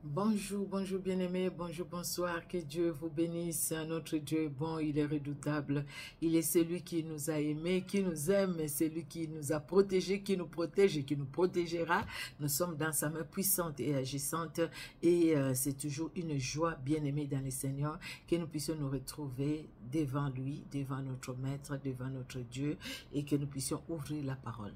Bonjour, bonjour bien-aimés, bonjour, bonsoir, que Dieu vous bénisse. Notre Dieu est bon, il est redoutable. Il est celui qui nous a aimés, qui nous aime, celui qui nous a protégés, qui nous protège et qui nous protégera. Nous sommes dans sa main puissante et agissante et c'est toujours une joie, bien-aimés dans le Seigneur, que nous puissions nous retrouver devant lui, devant notre Maître, devant notre Dieu et que nous puissions ouvrir la parole.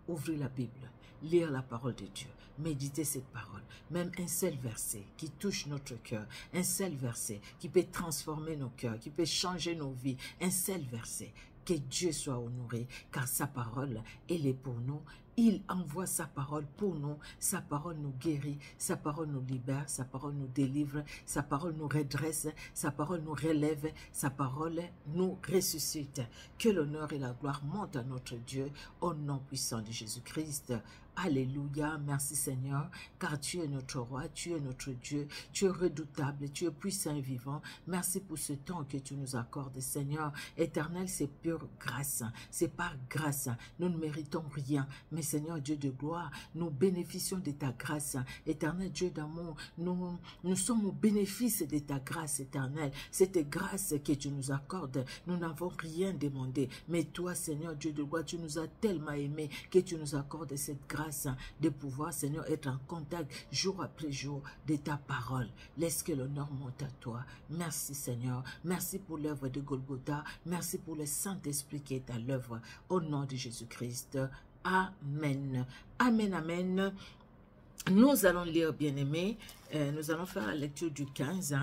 Ouvrir la Bible, lire la parole de Dieu, méditer cette parole, même un seul verset qui touche notre cœur, un seul verset qui peut transformer nos cœurs, qui peut changer nos vies, un seul verset. Que Dieu soit honoré, car sa parole, elle est pour nous. Il envoie sa parole pour nous. Sa parole nous guérit, sa parole nous libère, sa parole nous délivre, sa parole nous redresse, sa parole nous relève, sa parole nous ressuscite. Que l'honneur et la gloire montent à notre Dieu au nom puissant de Jésus-Christ. Alléluia, merci Seigneur, car tu es notre roi, tu es notre Dieu, tu es redoutable, tu es puissant et vivant. Merci pour ce temps que tu nous accordes, Seigneur. Éternel, c'est pure grâce, c'est par grâce. Nous ne méritons rien, mais Seigneur Dieu de gloire, nous bénéficions de ta grâce. Éternel Dieu d'amour, nous sommes au bénéfice de ta grâce éternelle. Cette grâce que tu nous accordes, nous n'avons rien demandé, mais toi, Seigneur Dieu de gloire, tu nous as tellement aimés que tu nous accordes cette grâce de pouvoir, Seigneur, être en contact jour après jour de ta parole. Laisse que l'honneur monte à toi. Merci, Seigneur. Merci pour l'œuvre de Golgotha. Merci pour le Saint-Esprit qui est à l'œuvre. Au nom de Jésus-Christ. Amen. Amen, amen. Nous allons lire, bien-aimés, nous allons faire la lecture du 15,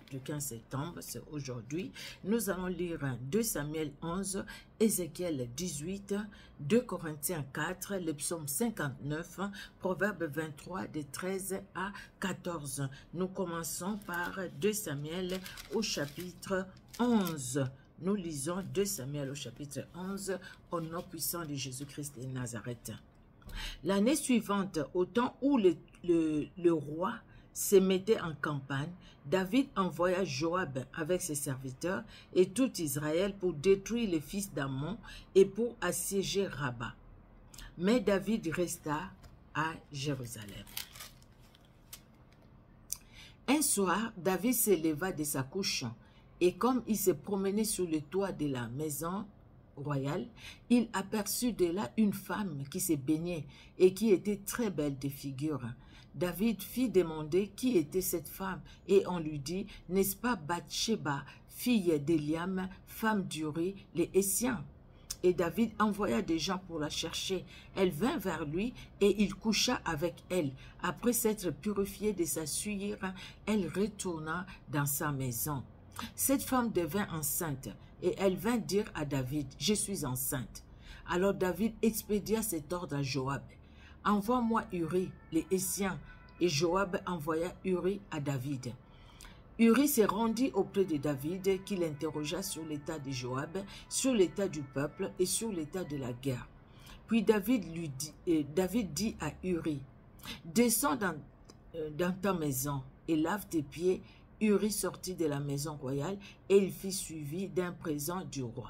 du 15 septembre, c'est aujourd'hui. Nous allons lire 2 Samuel 11, Ézéchiel 18, 2 Corinthiens 4, le psaume 59, Proverbe 23, de 13 à 14. Nous commençons par 2 Samuel au chapitre 11. Nous lisons 2 Samuel au chapitre 11, au nom puissant de Jésus-Christ de Nazareth. L'année suivante, au temps où le roi se mettait en campagne, David envoya Joab avec ses serviteurs et tout Israël pour détruire les fils d'Ammon et pour assiéger Rabat. Mais David resta à Jérusalem. Un soir, David se leva de sa couche et comme il se promenait sur le toit de la maison royal, il aperçut de là une femme qui se baignait et qui était très belle de figure. David fit demander qui était cette femme et on lui dit, n'est-ce pas Bathsheba, fille d'Eliam, femme d'Uri, les Hétiens? Et David envoya des gens pour la chercher. Elle vint vers lui et il coucha avec elle. Après s'être purifiée de sa souillure, elle retourna dans sa maison. Cette femme devint enceinte et elle vint dire à David, « Je suis enceinte. » Alors David expédia cet ordre à Joab, « Envoie-moi Uri, les Hétiens. » Et Joab envoya Uri à David. Uri se rendit auprès de David, qui l'interrogea sur l'état de Joab, sur l'état du peuple et sur l'état de la guerre. Puis David dit à Uri, « Descends dans ta maison et lave tes pieds. » Uri sortit de la maison royale et il fut suivi d'un présent du roi.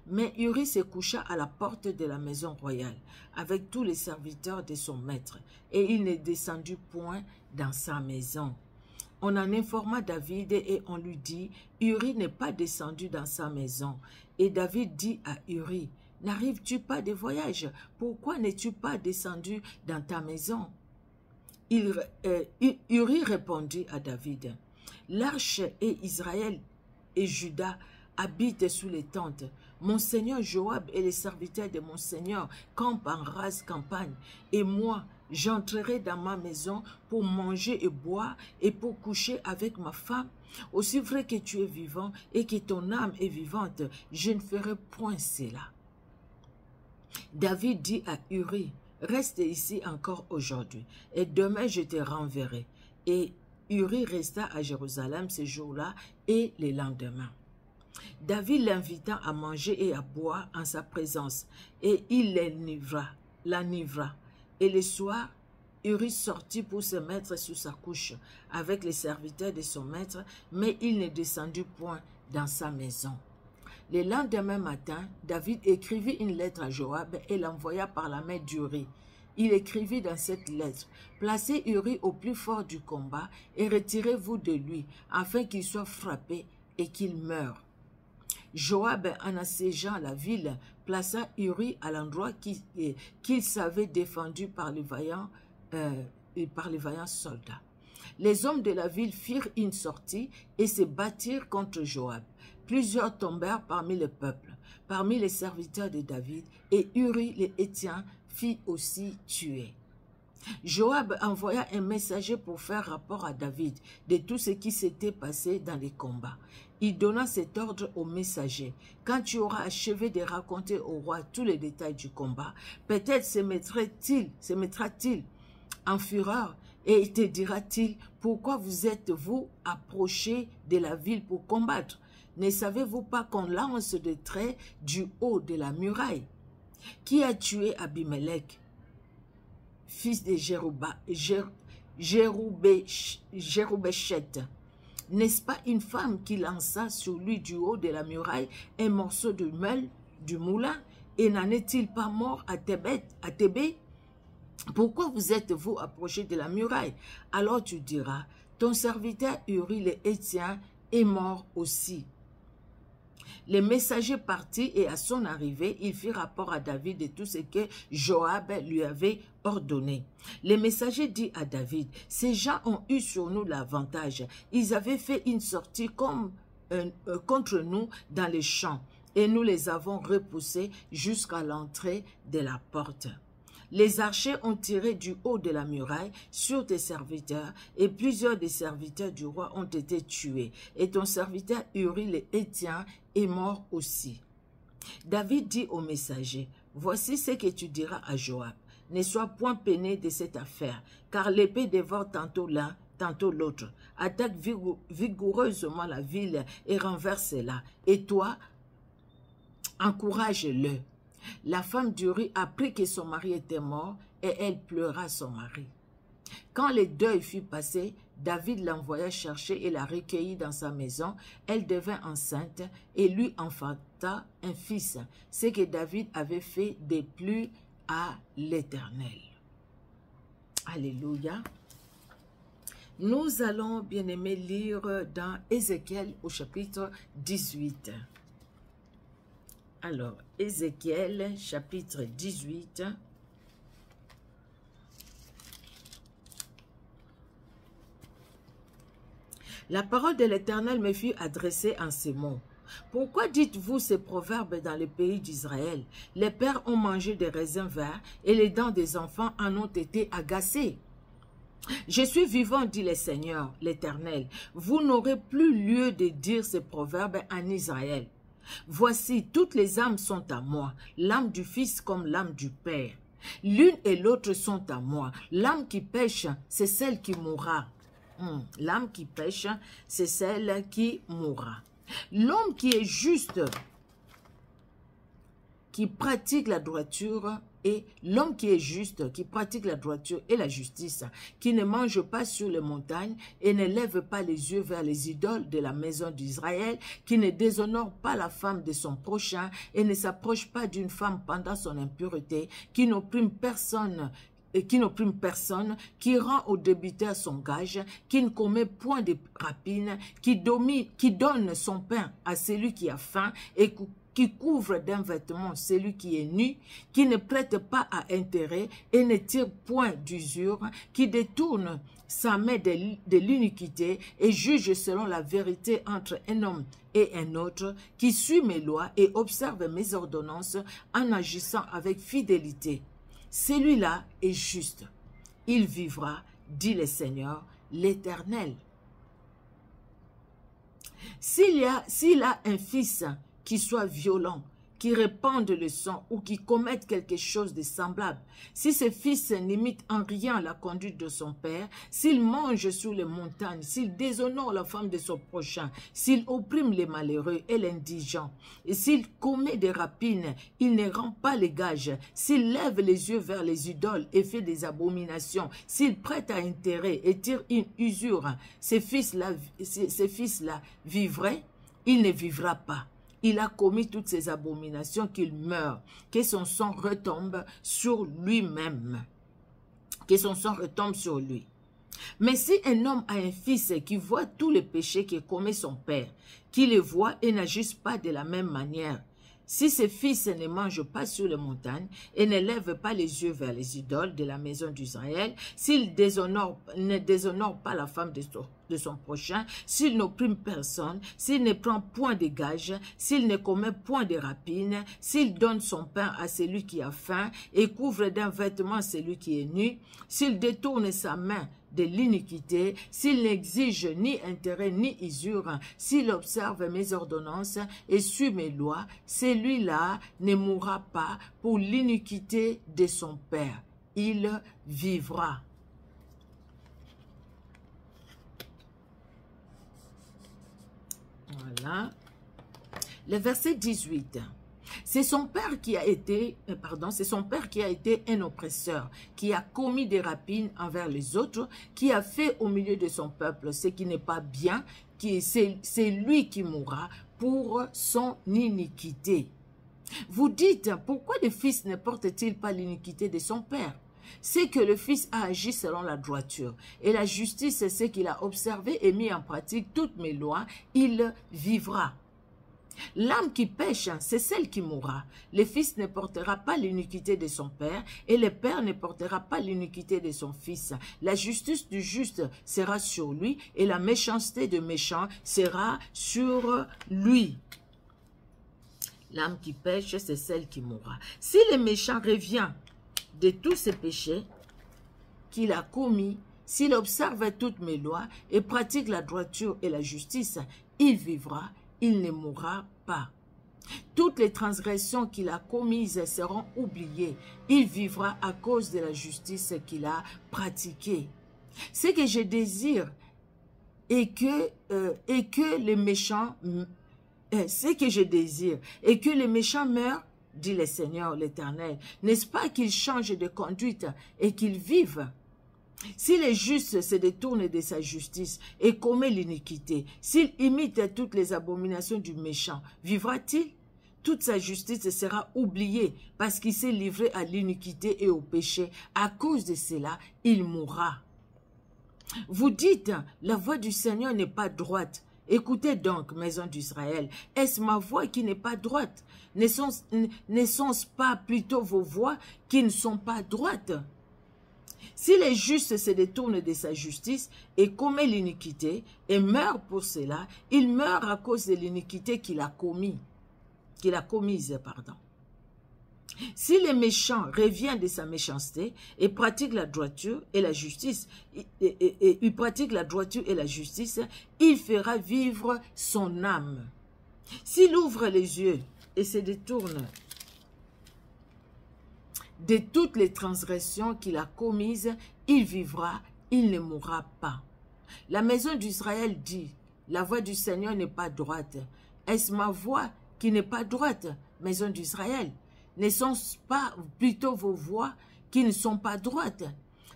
Mais Uri se coucha à la porte de la maison royale avec tous les serviteurs de son maître et il ne descendit point dans sa maison. On en informa David et on lui dit, Uri n'est pas descendu dans sa maison. Et David dit à Uri, n'arrives-tu pas de voyage? Pourquoi n'es-tu pas descendu dans ta maison? Uri répondit à David, l'arche et Israël et Juda habitent sous les tentes. Mon seigneur Joab et les serviteurs de mon seigneur campent en rase campagne. Et moi, j'entrerai dans ma maison pour manger et boire et pour coucher avec ma femme. Aussi vrai que tu es vivant et que ton âme est vivante, je ne ferai point cela. David dit à Uri, reste ici encore aujourd'hui et demain je te renverrai. Et Uri resta à Jérusalem ce jour-là et le lendemain. David l'invita à manger et à boire en sa présence, et il l'enivra. Et le soir, Uri sortit pour se mettre sous sa couche avec les serviteurs de son maître, mais il ne descendit point dans sa maison. Le lendemain matin, David écrivit une lettre à Joab et l'envoya par la main d'Uri. il écrivit dans cette lettre, « Placez Uri au plus fort du combat et retirez-vous de lui, afin qu'il soit frappé et qu'il meure. » Joab, en assiégeant la ville, plaça Uri à l'endroit qu'il savait défendu par les vaillants soldats. Les hommes de la ville firent une sortie et se battirent contre Joab. Plusieurs tombèrent parmi le peuple, parmi les serviteurs de David, et Uri les Héthien fit aussi tuer. Joab envoya un messager pour faire rapport à David de tout ce qui s'était passé dans les combats. Il donna cet ordre au messager. « Quand tu auras achevé de raconter au roi tous les détails du combat, peut-être se mettra-t-il en fureur et te dira-t-il, pourquoi vous êtes-vous approchés de la ville pour combattre? Ne savez-vous pas qu'on lance des traits du haut de la muraille? Qui a tué Abimelech, fils de Jéroubéchet? N'est-ce pas une femme qui lança sur lui du haut de la muraille un morceau de meule du moulin? Et n'en est-il pas mort à Thébé? Pourquoi vous êtes-vous approché de la muraille? Alors tu diras, ton serviteur Uri le Héthien est mort aussi. » Les messagers partis et à son arrivée, il fit rapport à David de tout ce que Joab lui avait ordonné. Les messagers dirent à David, « Ces gens ont eu sur nous l'avantage. Ils avaient fait une sortie contre nous dans les champs et nous les avons repoussés jusqu'à l'entrée de la porte. Les archers ont tiré du haut de la muraille sur tes serviteurs et plusieurs des serviteurs du roi ont été tués. Et ton serviteur Uri le Héthien est mort aussi. » David dit au messager, « Voici ce que tu diras à Joab. Ne sois point peiné de cette affaire, car l'épée dévore tantôt l'un, tantôt l'autre. Attaque vigoureusement la ville et renverse-la. Et toi, encourage-le. » La femme d'Uri apprit que son mari était mort et elle pleura son mari. Quand le deuil fut passé, David l'envoya chercher et la recueillit dans sa maison. Elle devint enceinte et lui enfanta un fils, ce que David avait fait de plus à l'Éternel. Alléluia. Nous allons, bien-aimés, lire dans Ézéchiel au chapitre 18. Alors, Ézéchiel, chapitre 18. La parole de l'Éternel me fut adressée en ces mots. Pourquoi dites-vous ces proverbes dans le pays d'Israël? Les pères ont mangé des raisins verts et les dents des enfants en ont été agacées. Je suis vivant, dit le Seigneur, l'Éternel. Vous n'aurez plus lieu de dire ces proverbes en Israël. Voici, toutes les âmes sont à moi, l'âme du Fils comme l'âme du Père. L'une et l'autre sont à moi. L'âme qui pêche, c'est celle qui mourra. L'âme qui pêche, c'est celle qui mourra. L'homme qui est juste, qui pratique la droiture, et l'homme qui est juste, qui pratique la droiture et la justice, qui ne mange pas sur les montagnes et ne lève pas les yeux vers les idoles de la maison d'Israël, qui ne déshonore pas la femme de son prochain et ne s'approche pas d'une femme pendant son impureté, qui n'opprime personne, qui rend au débiteur son gage, qui ne commet point de rapine, qui donne son pain à celui qui a faim et qui couvre d'un vêtement celui qui est nu, qui ne prête pas à intérêt et ne tire point d'usure, qui détourne sa main de l'iniquité et juge selon la vérité entre un homme et un autre, qui suit mes lois et observe mes ordonnances en agissant avec fidélité. Celui-là est juste. Il vivra, dit le Seigneur, l'Éternel. S'il a un fils qui soit violent, qui répande le sang ou qui commette quelque chose de semblable, si ce fils n'imite en rien la conduite de son père, s'il mange sur les montagnes, s'il déshonore la femme de son prochain, s'il opprime les malheureux et l'indigent, et s'il commet des rapines, il ne rend pas les gages, s'il lève les yeux vers les idoles et fait des abominations, s'il prête à intérêt et tire une usure, ces fils-là vivraient, il ne vivra pas. Il a commis toutes ces abominations, qu'il meure, que son sang retombe sur lui-même. que son sang retombe sur lui. Mais si un homme a un fils qui voit tous les péchés que commet son père, qui les voit et n'agisse pas de la même manière, si ce fils ne mange pas sur les montagnes et ne lève pas les yeux vers les idoles de la maison d'Israël, s'il ne déshonore pas la femme de son prochain, s'il n'opprime personne, s'il ne prend point de gages, s'il ne commet point de rapines, s'il donne son pain à celui qui a faim et couvre d'un vêtement celui qui est nu, s'il détourne sa main de l'iniquité, s'il n'exige ni intérêt ni usure, s'il observe mes ordonnances et suit mes lois, celui-là ne mourra pas pour l'iniquité de son père. Il vivra. Voilà. Le verset 18. C'est son père qui a été, un oppresseur, qui a commis des rapines envers les autres, qui a fait au milieu de son peuple ce qui n'est pas bien, c'est lui qui mourra pour son iniquité. Vous dites, pourquoi le fils ne porte-t-il pas l'iniquité de son père? C'est que le fils a agi selon la droiture, et la justice, c'est qu'il a observé et mis en pratique toutes mes lois, il vivra. L'âme qui pêche, c'est celle qui mourra. Le fils ne portera pas l'iniquité de son père, et le père ne portera pas l'iniquité de son fils. La justice du juste sera sur lui, et la méchanceté du méchant sera sur lui. L'âme qui pêche, c'est celle qui mourra. Si le méchant revient de tous ses péchés qu'il a commis, s'il observe toutes mes lois et pratique la droiture et la justice, il vivra, il ne mourra pas. Toutes les transgressions qu'il a commises seront oubliées. Il vivra à cause de la justice qu'il a pratiquée. Ce que je désire est que les méchants, meurent, dit le Seigneur l'Éternel. N'est-ce pas qu'ils changent de conduite et qu'ils vivent? Si le juste se détourne de sa justice et commet l'iniquité, s'il imite toutes les abominations du méchant, vivra-t-il? Toute sa justice sera oubliée parce qu'il s'est livré à l'iniquité et au péché. À cause de cela, il mourra. Vous dites, la voix du Seigneur n'est pas droite. Écoutez donc, maison d'Israël, est-ce ma voix qui n'est pas droite? Ne sont-ce pas plutôt vos voix qui ne sont pas droites? Si le juste se détourne de sa justice et commet l'iniquité et meurt pour cela, il meurt à cause de l'iniquité qu'il a commise. Si le méchant revient de sa méchanceté et pratique la droiture et la justice, il pratique la droiture et la justice, il fera vivre son âme. S'il ouvre les yeux et se détourne de toutes les transgressions qu'il a commises, il vivra, il ne mourra pas. La maison d'Israël dit, la voix du Seigneur n'est pas droite. Est-ce ma voix qui n'est pas droite, maison d'Israël? Ne sont-ce pas plutôt vos voix qui ne sont pas droites?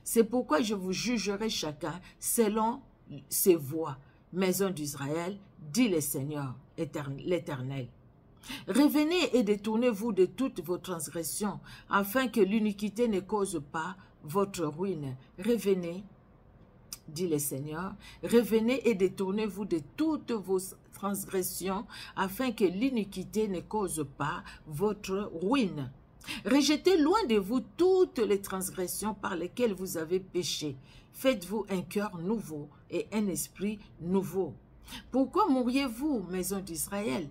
C'est pourquoi je vous jugerai chacun selon ses voies, maison d'Israël, dit le Seigneur l'Éternel. Revenez et détournez-vous de toutes vos transgressions, afin que l'iniquité ne cause pas votre ruine. Revenez, dit le Seigneur, revenez et détournez-vous de toutes vos transgressions, afin que l'iniquité ne cause pas votre ruine. Rejetez loin de vous toutes les transgressions par lesquelles vous avez péché. Faites-vous un cœur nouveau et un esprit nouveau. Pourquoi mourriez-vous, maison d'Israël?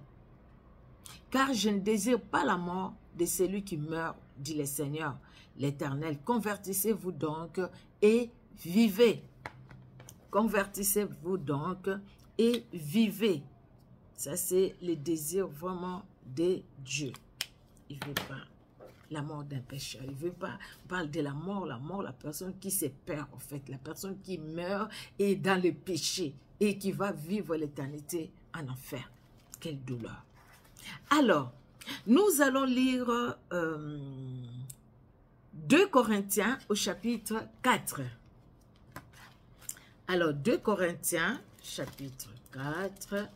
Car je ne désire pas la mort de celui qui meurt, dit le Seigneur l'Éternel. Convertissez-vous donc et vivez. Convertissez-vous donc et vivez. Ça, c'est le désir vraiment de Dieu. Il ne veut pas la mort d'un pécheur. Il ne veut pas parler de la mort, la personne qui se perd, en fait. La personne qui meurt et dans le péché et qui va vivre l'éternité en enfer. Quelle douleur. Alors, nous allons lire 2 Corinthiens au chapitre 4. Alors, 2 Corinthiens, chapitre 4.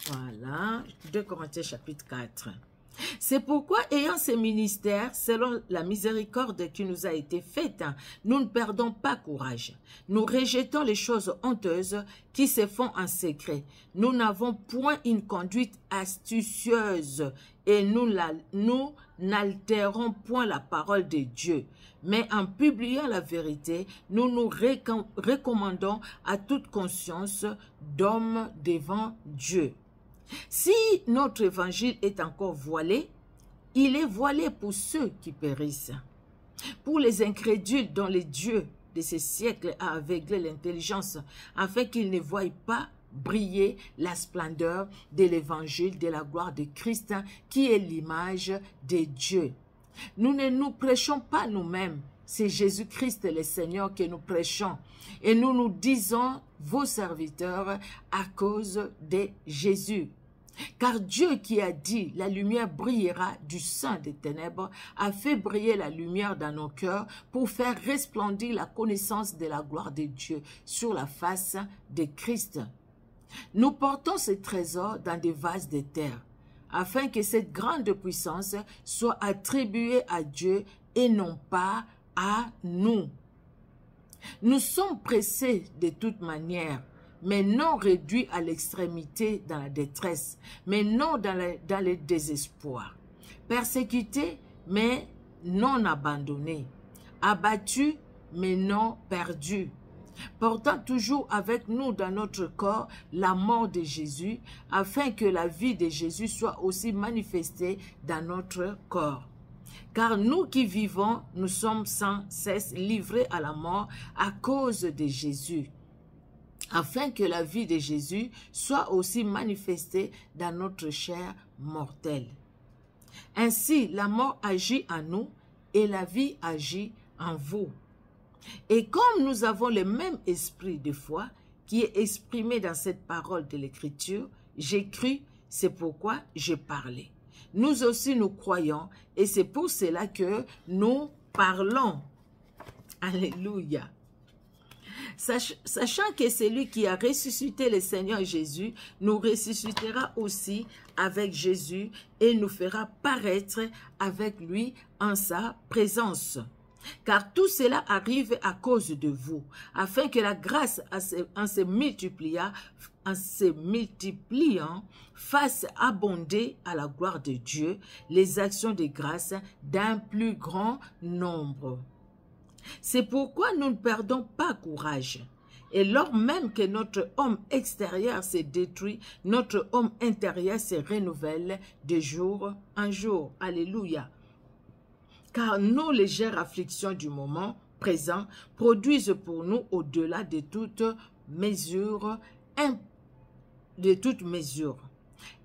Voilà, 2 Corinthiens, chapitre 4. C'est pourquoi, ayant ces ministères, selon la miséricorde qui nous a été faite, nous ne perdons pas courage. Nous rejetons les choses honteuses qui se font en secret. Nous n'avons point une conduite astucieuse et nous n'altérons point la parole de Dieu. Mais en publiant la vérité, nous nous recommandons à toute conscience d'homme devant Dieu. Si notre évangile est encore voilé, il est voilé pour ceux qui périssent, pour les incrédules dont les dieux de ces siècles a aveuglé l'intelligence, afin qu'ils ne voient pas briller la splendeur de l'évangile de la gloire de Christ, qui est l'image de Dieu. Nous ne nous prêchons pas nous-mêmes, c'est Jésus-Christ le Seigneur que nous prêchons, et nous nous disons vos serviteurs à cause de Jésus. Car Dieu qui a dit « La lumière brillera du sein des ténèbres » a fait briller la lumière dans nos cœurs pour faire resplendir la connaissance de la gloire de Dieu sur la face de Christ. Nous portons ces trésors dans des vases de terre, afin que cette grande puissance soit attribuée à Dieu et non pas à nous. Nous sommes pressés de toute manière, mais non réduits à l'extrémité dans la détresse, mais non dans le désespoir. Persécutés, mais non abandonnés. Abattus, mais non perdus. Portant toujours avec nous dans notre corps la mort de Jésus, afin que la vie de Jésus soit aussi manifestée dans notre corps. Car nous qui vivons, nous sommes sans cesse livrés à la mort à cause de Jésus, afin que la vie de Jésus soit aussi manifestée dans notre chair mortelle. Ainsi, la mort agit en nous et la vie agit en vous. Et comme nous avons le même esprit de foi qui est exprimé dans cette parole de l'Écriture, j'ai cru, c'est pourquoi j'ai parlé. Nous aussi nous croyons et c'est pour cela que nous parlons. Alléluia. Sachant que celui qui a ressuscité le Seigneur Jésus nous ressuscitera aussi avec Jésus et nous fera paraître avec lui en sa présence. Car tout cela arrive à cause de vous, afin que la grâce en se multipliant fasse abonder à la gloire de Dieu les actions de grâce d'un plus grand nombre. C'est pourquoi nous ne perdons pas courage. Et lors même que notre homme extérieur se détruit, notre homme intérieur se renouvelle de jour en jour. Alléluia. Car nos légères afflictions du moment présent produisent pour nous au-delà de toute mesure,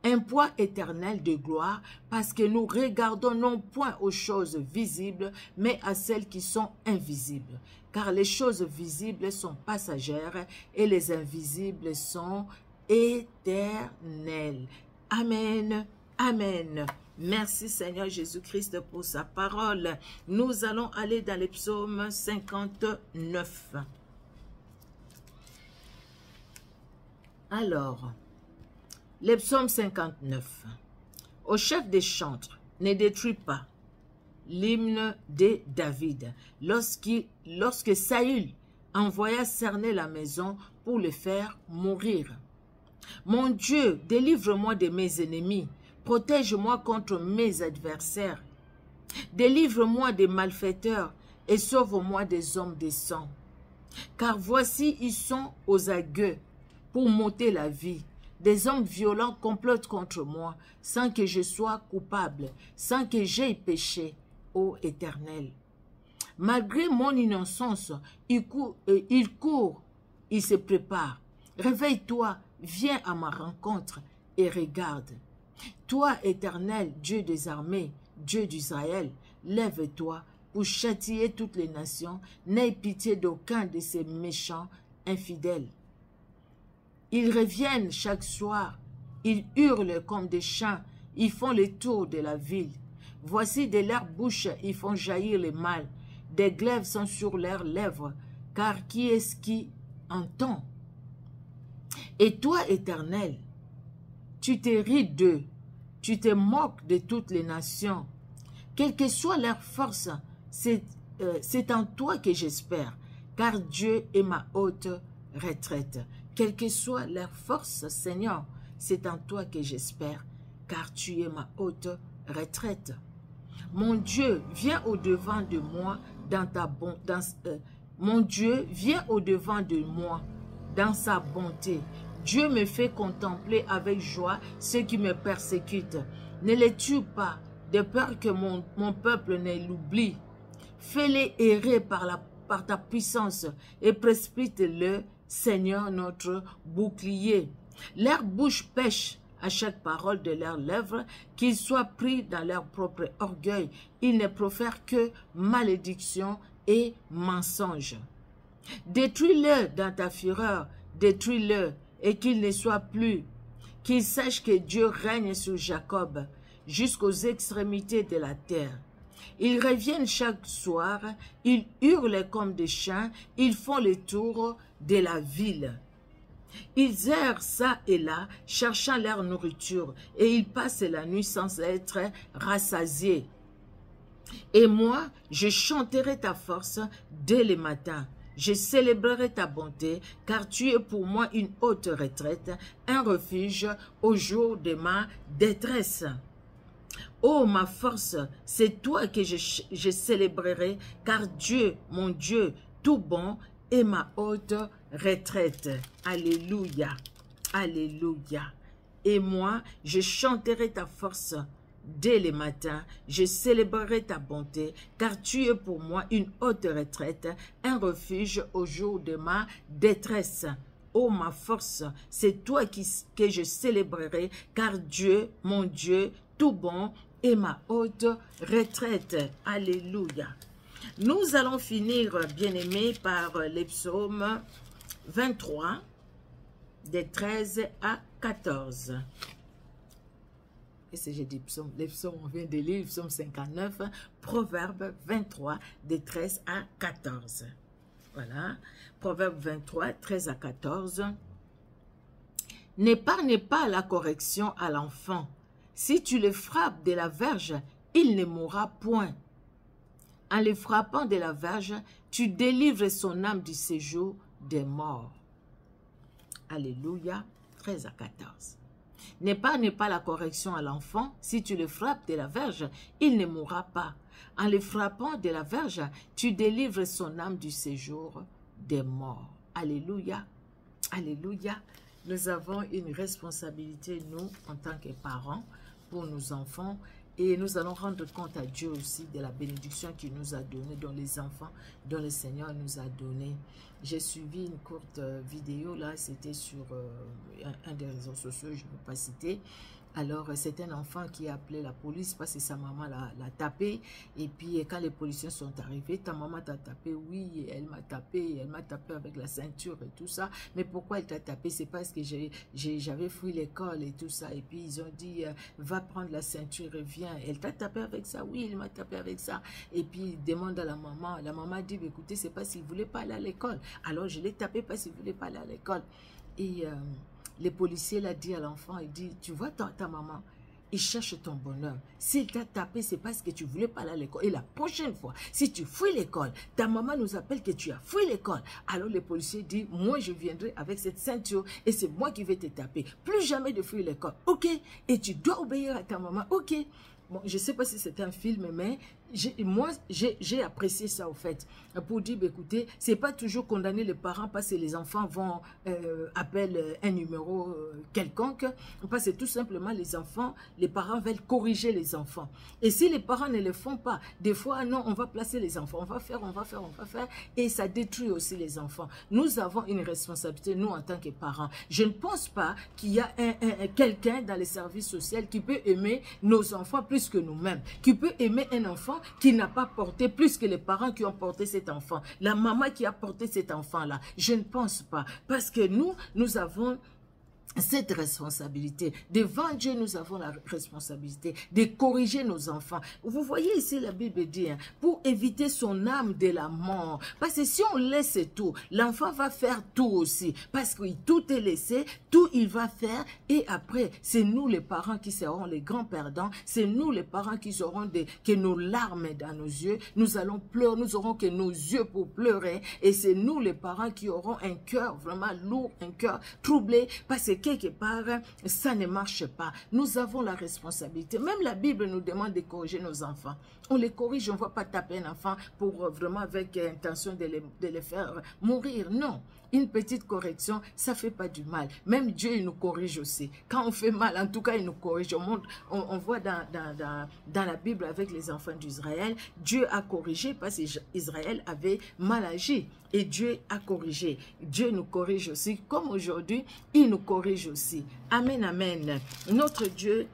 un poids éternel de gloire, parce que nous regardons non point aux choses visibles, mais à celles qui sont invisibles. Car les choses visibles sont passagères et les invisibles sont éternelles. Amen. Amen. Merci Seigneur Jésus-Christ pour sa parole. Nous allons aller dans le psaume 59. Alors, le psaume 59. Au chef des chantres, ne détruis pas l'hymne de David, lorsque Saül envoya cerner la maison pour le faire mourir. Mon Dieu, délivre-moi de mes ennemis, protège-moi contre mes adversaires. Délivre-moi des malfaiteurs et sauve-moi des hommes de sang. Car voici, ils sont aux aguets pour m'ôter la vie. Des hommes violents complotent contre moi, sans que je sois coupable, sans que j'aie péché, ô Éternel. Malgré mon innocence, il court, il se prépare. Réveille-toi, viens à ma rencontre et regarde. Toi, Éternel, Dieu des armées, Dieu d'Israël, lève-toi pour châtier toutes les nations, n'aie pitié d'aucun de ces méchants infidèles. Ils reviennent chaque soir, ils hurlent comme des chiens, ils font le tour de la ville. Voici de leurs bouches, ils font jaillir le mal, des glaives sont sur leurs lèvres, car qui est-ce qui entend? Et toi, Éternel, tu te ris d'eux, Tu te moques de toutes les nations. Quelle que soit leur force, c'est en toi que j'espère, car Dieu est ma haute retraite. Quelle que soit leur force, Seigneur, c'est en toi que j'espère, car tu es ma haute retraite. Mon Dieu, viens au-devant de moi dans ta bonté. Mon Dieu, viens au-devant de moi dans sa bonté. Dieu me fait contempler avec joie ceux qui me persécutent. Ne les tue pas, de peur que mon peuple ne l'oublie. Fais-les errer par ta puissance et précipite-le, Seigneur, notre bouclier. Leur bouche pêche à chaque parole de leurs lèvres, qu'ils soient pris dans leur propre orgueil. Ils ne profèrent que malédiction et mensonge. Détruis-le dans ta fureur, détruis-le, et qu'il ne soit plus. Qu'ils sachent que Dieu règne sur Jacob, jusqu'aux extrémités de la terre. Ils reviennent chaque soir, ils hurlent comme des chiens, ils font le tour de la ville. Ils errent ça et là, cherchant leur nourriture, et ils passent la nuit sans être rassasiés. Et moi, je chanterai ta force dès le matin. Je célébrerai ta bonté, car tu es pour moi une haute retraite, un refuge au jour de ma détresse. Ô ma force, c'est toi que je célébrerai, car Dieu, mon Dieu, tout bon, est ma haute retraite. Alléluia, alléluia. Et moi, je chanterai ta force dès le matin, je célébrerai ta bonté, car tu es pour moi une haute retraite, un refuge au jour de ma détresse. Ô ma force, c'est toi que je célébrerai, car Dieu, mon Dieu, tout bon, est ma haute retraite. Alléluia. Nous allons finir, bien-aimés, par les psaumes 23, des 13 à 14. Et c'est j'ai dit psaume, les psaumes, on vient de lire, psaume 59, Proverbe 23, des 13 à 14. Voilà, Proverbe 23, 13 à 14. N'épargne pas la correction à l'enfant. Si tu le frappes de la verge, il ne mourra point. En le frappant de la verge, tu délivres son âme du séjour des morts. Alléluia, 13 à 14. N'épargne pas la correction à l'enfant. Si tu le frappes de la verge, il ne mourra pas. En le frappant de la verge, tu délivres son âme du séjour des morts. Alléluia, alléluia. Nous avons une responsabilité, nous, en tant que parents, pour nos enfants. Et nous allons rendre compte à Dieu aussi de la bénédiction qu'il nous a donnée, dont les enfants, dont le Seigneur nous a donné. J'ai suivi une courte vidéo, là, c'était sur un des réseaux sociaux, je ne vais pas citer. Alors, c'est un enfant qui a appelé la police parce que sa maman l'a tapé. Et puis, quand les policiers sont arrivés, ta maman t'a tapé. Oui, elle m'a tapé avec la ceinture et tout ça. Mais pourquoi elle t'a tapé? C'est parce que j'avais fui l'école et tout ça. Et puis, ils ont dit, va prendre la ceinture et viens. Elle t'a tapé avec ça? Oui, elle m'a tapé avec ça. Et puis, il demande à la maman. La maman dit, écoutez, c'est pas s'il ne voulait pas aller à l'école. Alors, je l'ai tapé parce qu'il ne voulait pas aller à l'école. Et les policiers l'ont dit à l'enfant, il dit, tu vois ta maman, il cherche ton bonheur. S'il t'a tapé, c'est parce que tu ne voulais pas aller à l'école. Et la prochaine fois, si tu fuis l'école, ta maman nous appelle que tu as fui l'école. Alors les policiers disent, moi je viendrai avec cette ceinture et c'est moi qui vais te taper. Plus jamais de fuir l'école. Ok. Et tu dois obéir à ta maman. Ok. Bon, je ne sais pas si c'est un film, mais moi, j'ai apprécié ça, au fait. Pour dire, écoutez, ce n'est pas toujours condamner les parents parce que les enfants vont appeler un numéro quelconque. Parce que tout simplement, les parents veulent corriger les enfants. Et si les parents ne le font pas, des fois, non, on va placer les enfants. On va faire. Et ça détruit aussi les enfants. Nous avons une responsabilité, nous, en tant que parents. Je ne pense pas qu'il y a quelqu'un dans les services sociaux qui peut aimer nos enfants plus que nous-mêmes, qui peut aimer un enfant qui n'a pas porté plus que les parents qui ont porté cet enfant, la maman qui a porté cet enfant-là. Je ne pense pas, parce que nous avons cette responsabilité. Devant Dieu, nous avons la responsabilité de corriger nos enfants. Vous voyez ici, la Bible dit, hein, pour éviter son âme de la mort. Parce que si on laisse tout, l'enfant va faire tout aussi. Parce que tout est laissé, tout il va faire. Et après, c'est nous les parents qui serons les grands perdants. C'est nous les parents qui auront que nos larmes dans nos yeux. Nous allons pleurer, nous aurons que nos yeux pour pleurer. Et c'est nous les parents qui aurons un cœur vraiment lourd, un cœur troublé. Parce que quelque part, ça ne marche pas. Nous avons la responsabilité. Même la Bible nous demande de corriger nos enfants. On les corrige, on ne va pas taper un enfant pour vraiment avec intention de les faire mourir. Non. Une petite correction, ça ne fait pas du mal. Même Dieu, il nous corrige aussi. Quand on fait mal, en tout cas, il nous corrige. On voit dans la Bible avec les enfants d'Israël, Dieu a corrigé parce qu'Israël avait mal agi. Et Dieu a corrigé. Dieu nous corrige aussi. Comme aujourd'hui, il nous corrige aussi. Amen, amen. Notre Dieu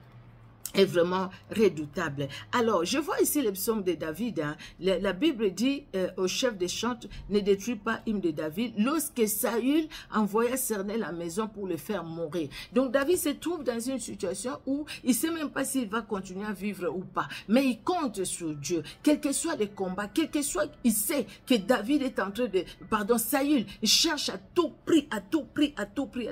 est vraiment redoutable. Alors, je vois ici le psaume de David. Hein. La Bible dit au chef des chantres, ne détruis pas hymne de David, lorsque Saül envoya cerner la maison pour le faire mourir. Donc, David se trouve dans une situation où il ne sait même pas s'il va continuer à vivre ou pas. Mais il compte sur Dieu. Quel que soit les combats, quel que soit, il sait que David est en train de, Saül, il cherche à tout prix à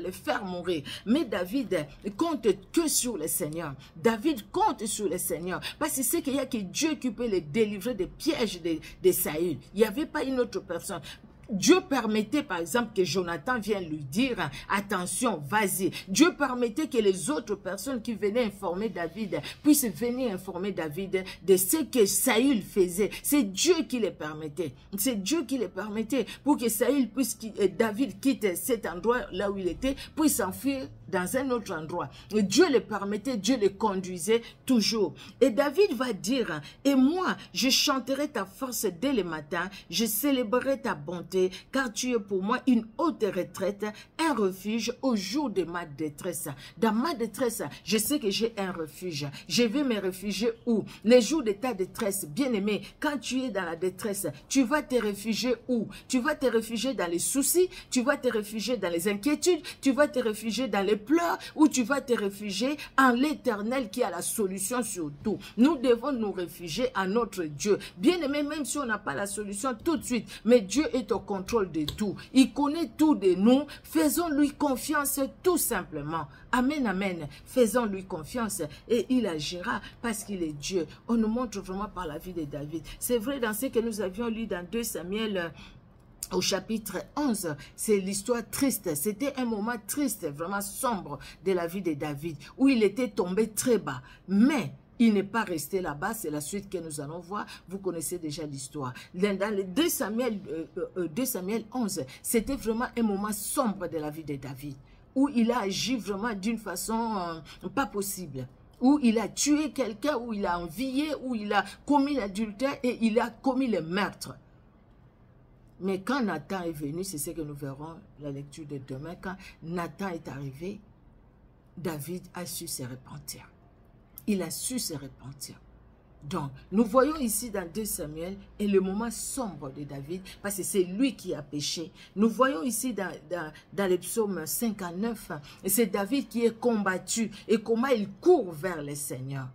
le faire mourir. Mais David compte que sur le Seigneur. David compte sur le Seigneur. Parce qu'il sait qu'il n'y a que Dieu qui peut les délivrer des pièges de Saül. Il n'y avait pas une autre personne. Dieu permettait par exemple que Jonathan vienne lui dire attention, vas-y. Dieu permettait que les autres personnes qui venaient informer David puissent venir informer David de ce que Saül faisait. C'est Dieu qui les permettait. C'est Dieu qui les permettait pour que Saül puisse, David quitte cet endroit là où il était, puisse s'enfuir dans un autre endroit. Et Dieu le permettait, Dieu le conduisait toujours. Et David va dire, et moi, je chanterai ta force dès le matin, je célébrerai ta bonté, car tu es pour moi une haute retraite, un refuge au jour de ma détresse. Dans ma détresse, je sais que j'ai un refuge. Je vais me réfugier où? Les jours de ta détresse, bien-aimé, quand tu es dans la détresse, tu vas te réfugier où? Tu vas te réfugier dans les soucis, tu vas te réfugier dans les inquiétudes, tu vas te réfugier dans les pleurs, ou tu vas te réfugier en l'Éternel qui a la solution sur tout. Nous devons nous réfugier en notre Dieu. Bien-aimé, même si on n'a pas la solution tout de suite, mais Dieu est au contrôle de tout. Il connaît tout de nous. Faisons-lui confiance tout simplement. Amen, amen. Faisons-lui confiance et il agira parce qu'il est Dieu. On nous montre vraiment par la vie de David. C'est vrai dans ce que nous avions lu dans 2 Samuel au chapitre 11, c'est l'histoire triste. C'était un moment triste, vraiment sombre de la vie de David, où il était tombé très bas. Mais il n'est pas resté là-bas, c'est la suite que nous allons voir. Vous connaissez déjà l'histoire. Dans le 2 Samuel 11, c'était vraiment un moment sombre de la vie de David, où il a agi vraiment d'une façon pas possible. Où il a tué quelqu'un, où il a envié, où il a commis l'adultère et il a commis le meurtre. Mais quand Nathan est venu, c'est ce que nous verrons, la lecture de demain, quand Nathan est arrivé, David a su se repentir. Il a su se repentir. Donc, nous voyons ici dans 2 Samuel, et le moment sombre de David, parce que c'est lui qui a péché. Nous voyons ici dans le psaume 59, c'est David qui est combattu, et comment il court vers le Seigneur.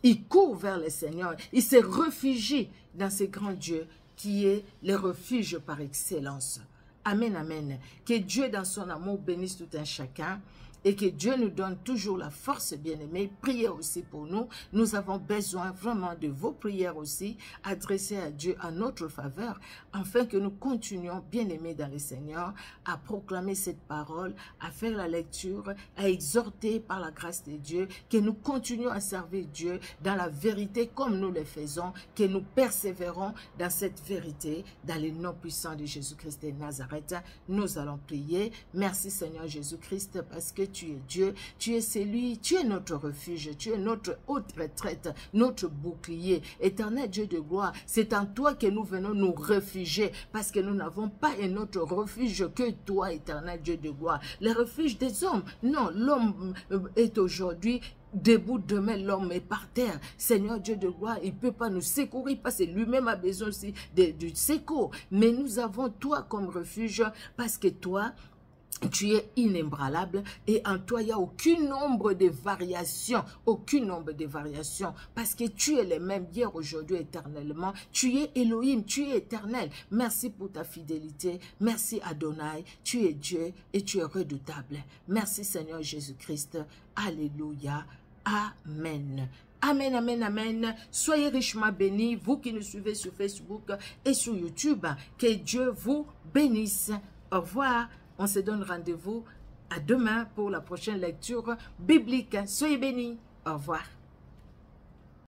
Il court vers le Seigneur, il se réfugie dans ce grand Dieu, qui est le refuge par excellence. Amen, amen. Que Dieu dans son amour bénisse tout un chacun et que Dieu nous donne toujours la force, bien-aimés. Priez aussi pour nous. Nous avons besoin vraiment de vos prières aussi, adressées à Dieu en notre faveur, afin que nous continuions, bien-aimés dans le Seigneur, à proclamer cette parole, à faire la lecture, à exhorter par la grâce de Dieu, que nous continuions à servir Dieu dans la vérité comme nous le faisons, que nous persévérons dans cette vérité, dans le nom puissant de Jésus-Christ de Nazareth. Nous allons prier. Merci Seigneur Jésus-Christ, parce que tu es Dieu, tu es celui, tu es notre refuge, tu es notre haute retraite, notre bouclier. Éternel Dieu de gloire, c'est en toi que nous venons nous réfugier, parce que nous n'avons pas un autre refuge que toi, éternel Dieu de gloire. Le refuge des hommes, non, l'homme est aujourd'hui debout, demain l'homme est par terre. Seigneur Dieu de gloire, il ne peut pas nous secourir parce que lui-même a besoin aussi du secours. Mais nous avons toi comme refuge, parce que toi, Tu es inébranlable et en toi, il n'y a aucun nombre de variations, aucun nombre de variations, parce que tu es le même hier, aujourd'hui, éternellement. Tu es Elohim, tu es éternel. Merci pour ta fidélité. Merci Adonai, tu es Dieu et tu es redoutable. Merci Seigneur Jésus-Christ. Alléluia. Amen. Amen, amen, amen. Soyez richement bénis, vous qui nous suivez sur Facebook et sur YouTube. Que Dieu vous bénisse. Au revoir. On se donne rendez-vous à demain pour la prochaine lecture biblique. Soyez bénis. Au revoir.